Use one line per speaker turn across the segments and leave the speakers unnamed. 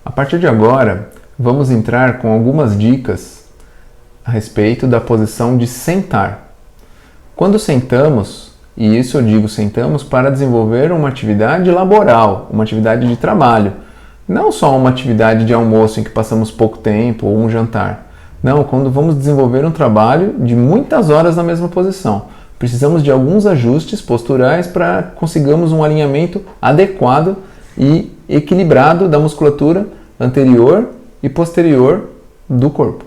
A partir de agora, vamos entrar com algumas dicas a respeito da posição de sentar. Quando sentamos, e isso eu digo sentamos para desenvolver uma atividade laboral, uma atividade de trabalho, não só uma atividade de almoço em que passamos pouco tempo ou um jantar. Não, quando vamos desenvolver um trabalho de muitas horas na mesma posição. Precisamos de alguns ajustes posturais para consigamos um alinhamento adequado e equilibrado da musculatura anterior e posterior do corpo.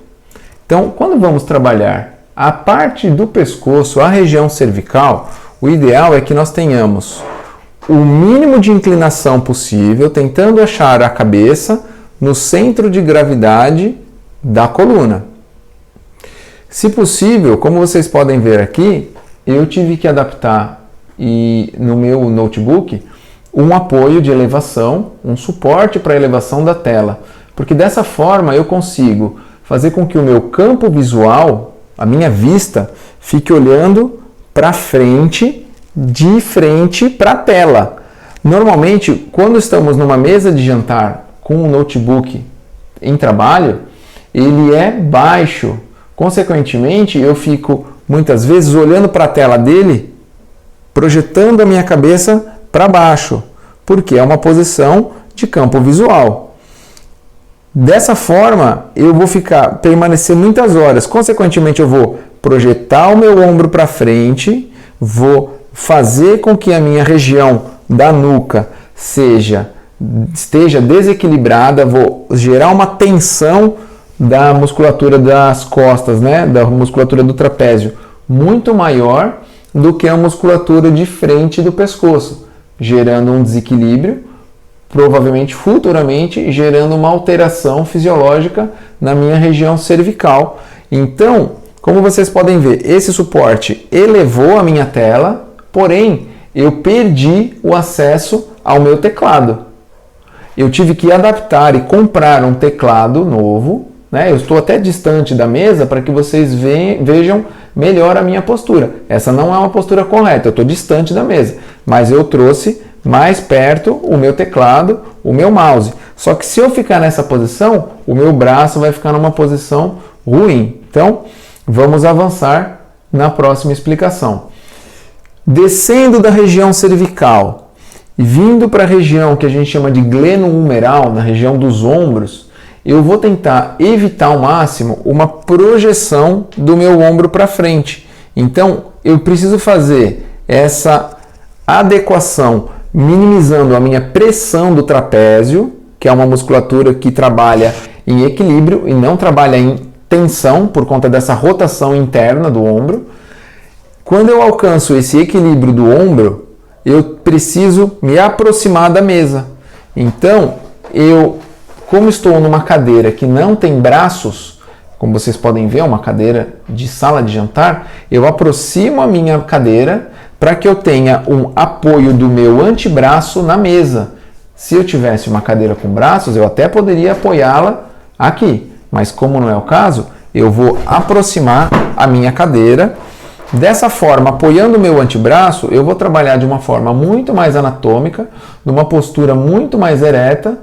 Então, quando vamos trabalhar a parte do pescoço, a região cervical, o ideal é que nós tenhamos o mínimo de inclinação possível, tentando achar a cabeça no centro de gravidade da coluna. Se possível, como vocês podem ver aqui, eu tive que adaptar no meu notebook um apoio de elevação, um suporte para a elevação da tela, porque dessa forma eu consigo fazer com que o meu campo visual, a minha vista, fique olhando para frente, de frente para a tela. Normalmente, quando estamos numa mesa de jantar com um notebook em trabalho, ele é baixo. Consequentemente, eu fico muitas vezes olhando para a tela dele, projetando a minha cabeça para baixo, porque é uma posição de campo visual. Dessa forma, eu vou permanecer muitas horas. Consequentemente, eu vou projetar o meu ombro para frente, vou fazer com que a minha região da nuca esteja desequilibrada, vou gerar uma tensão da musculatura das costas, né, da musculatura do trapézio, muito maior do que a musculatura de frente do pescoço, gerando um desequilíbrio, provavelmente futuramente gerando uma alteração fisiológica na minha região cervical. Então, como vocês podem ver, esse suporte elevou a minha tela, porém eu perdi o acesso ao meu teclado. Eu tive que adaptar e comprar um teclado novo, né? Eu estou até distante da mesa para que vocês vejam melhor a minha postura. Essa não é uma postura correta, eu estou distante da mesa, mas eu trouxe mais perto o meu teclado, o meu mouse. Só que se eu ficar nessa posição, o meu braço vai ficar numa posição ruim. Então, vamos avançar na próxima explicação. Descendo da região cervical e vindo para a região que a gente chama de glenohumeral, na região dos ombros, eu vou tentar evitar ao máximo uma projeção do meu ombro para frente. Então, eu preciso fazer essa adequação, minimizando a minha pressão do trapézio, que é uma musculatura que trabalha em equilíbrio e não trabalha em tensão por conta dessa rotação interna do ombro. Quando eu alcanço esse equilíbrio do ombro, eu preciso me aproximar da mesa. Então, como estou numa cadeira que não tem braços, como vocês podem ver, é uma cadeira de sala de jantar, eu aproximo a minha cadeira para que eu tenha um apoio do meu antebraço na mesa. Se eu tivesse uma cadeira com braços, eu até poderia apoiá-la aqui, mas como não é o caso, eu vou aproximar a minha cadeira. Dessa forma, apoiando o meu antebraço, eu vou trabalhar de uma forma muito mais anatômica, numa postura muito mais ereta.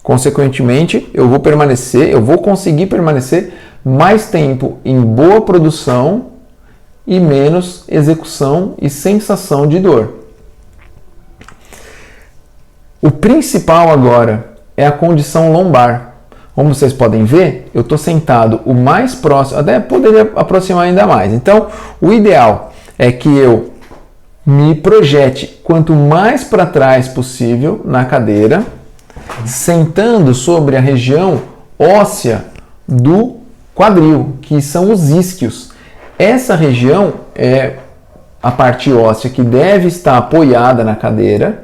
Consequentemente, eu vou conseguir permanecer mais tempo em boa produção e menos execução e sensação de dor. O principal agora é a condição lombar. Como vocês podem ver, eu estou sentado o mais próximo, até poderia aproximar ainda mais. Então, o ideal é que eu me projete quanto mais para trás possível na cadeira, sentando sobre a região óssea do quadril, que são os isquios. Essa região é a parte óssea que deve estar apoiada na cadeira,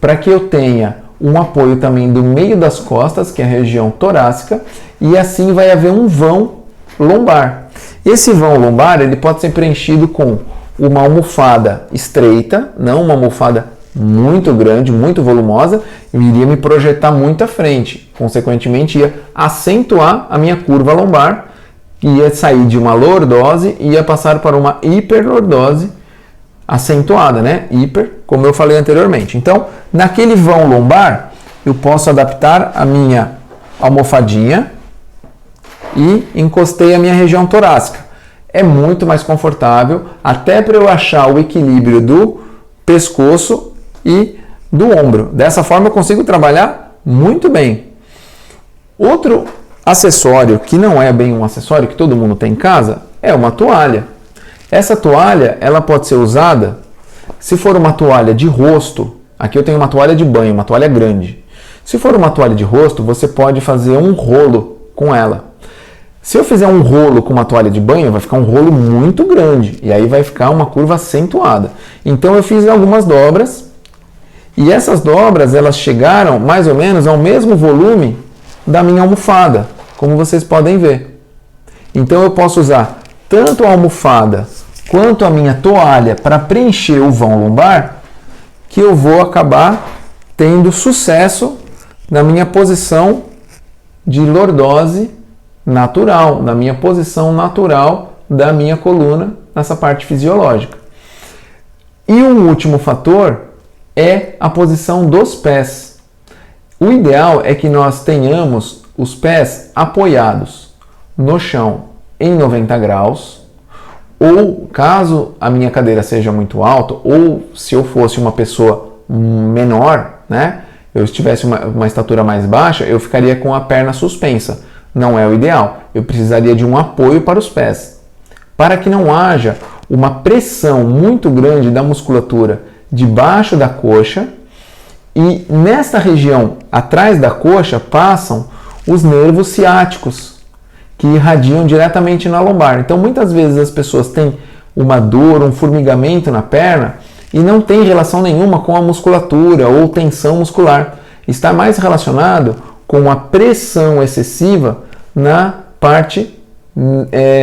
para que eu tenha um apoio também do meio das costas, que é a região torácica, e assim vai haver um vão lombar. Esse vão lombar ele pode ser preenchido com uma almofada estreita, não uma almofada muito grande, muito volumosa, eu iria me projetar muito à frente, consequentemente ia acentuar a minha curva lombar, ia sair de uma lordose e ia passar para uma hiperlordose acentuada, né? Hiper, como eu falei anteriormente. Então, naquele vão lombar, eu posso adaptar a minha almofadinha e encostei a minha região torácica. É muito mais confortável, até para eu achar o equilíbrio do pescoço e do ombro. Dessa forma eu consigo trabalhar muito bem. Outro acessório, que não é bem um acessório que todo mundo tem em casa, é uma toalha. Essa toalha, ela pode ser usada, se for uma toalha de rosto, aqui eu tenho uma toalha de banho, uma toalha grande. Se for uma toalha de rosto, você pode fazer um rolo com ela. Se eu fizer um rolo com uma toalha de banho, vai ficar um rolo muito grande, e aí vai ficar uma curva acentuada. Então eu fiz algumas dobras, e essas dobras, elas chegaram mais ou menos ao mesmo volume da minha almofada, como vocês podem ver. Então eu posso usar tanto a almofada quanto a minha toalha para preencher o vão lombar, que eu vou acabar tendo sucesso na minha posição de lordose natural, na minha posição natural da minha coluna, nessa parte fisiológica. E um último fator é a posição dos pés. O ideal é que nós tenhamos os pés apoiados no chão em 90 graus, ou caso a minha cadeira seja muito alta, ou se eu fosse uma pessoa menor, né, eu tivesse uma estatura mais baixa, eu ficaria com a perna suspensa. Não é o ideal. Eu precisaria de um apoio para os pés, para que não haja uma pressão muito grande da musculatura debaixo da coxa, e nesta região atrás da coxa passam os nervos ciáticos, que irradiam diretamente na lombar. Então muitas vezes as pessoas têm uma dor, um formigamento na perna e não tem relação nenhuma com a musculatura ou tensão muscular. Está mais relacionado com a pressão excessiva na parte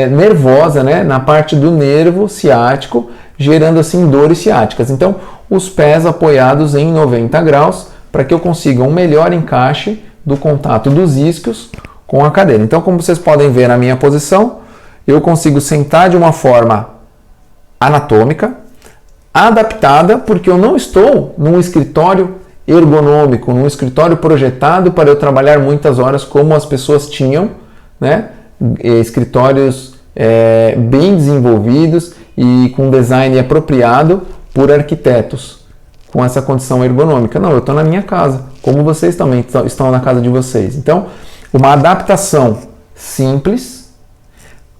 nervosa, né? Na parte do nervo ciático, gerando assim dores ciáticas. Então, os pés apoiados em 90 graus para que eu consiga um melhor encaixe do contato dos isquios com a cadeira. Então, como vocês podem ver na minha posição, eu consigo sentar de uma forma anatômica, adaptada, porque eu não estou num escritório ergonômico, num escritório projetado para eu trabalhar muitas horas como as pessoas tinham, né? Escritórios bem desenvolvidos e com design apropriado por arquitetos com essa condição ergonômica. Não, eu estou na minha casa, como vocês também estão na casa de vocês. Então, uma adaptação simples,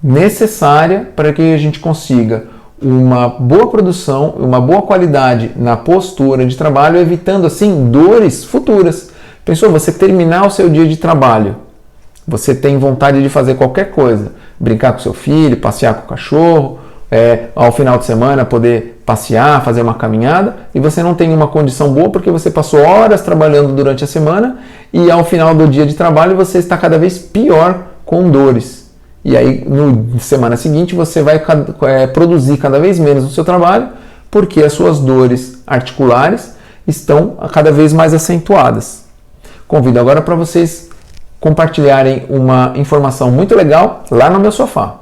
necessária para que a gente consiga uma boa produção, uma boa qualidade na postura de trabalho, evitando assim dores futuras. Pensou, você terminar o seu dia de trabalho, você tem vontade de fazer qualquer coisa, brincar com seu filho, passear com o cachorro, ao final de semana poder passear, fazer uma caminhada, e você não tem uma condição boa porque você passou horas trabalhando durante a semana e ao final do dia de trabalho você está cada vez pior com dores. E aí, na semana seguinte, você vai produzir cada vez menos no seu trabalho, porque as suas dores articulares estão cada vez mais acentuadas. Convido agora para vocês compartilharem uma informação muito legal lá no meu sofá.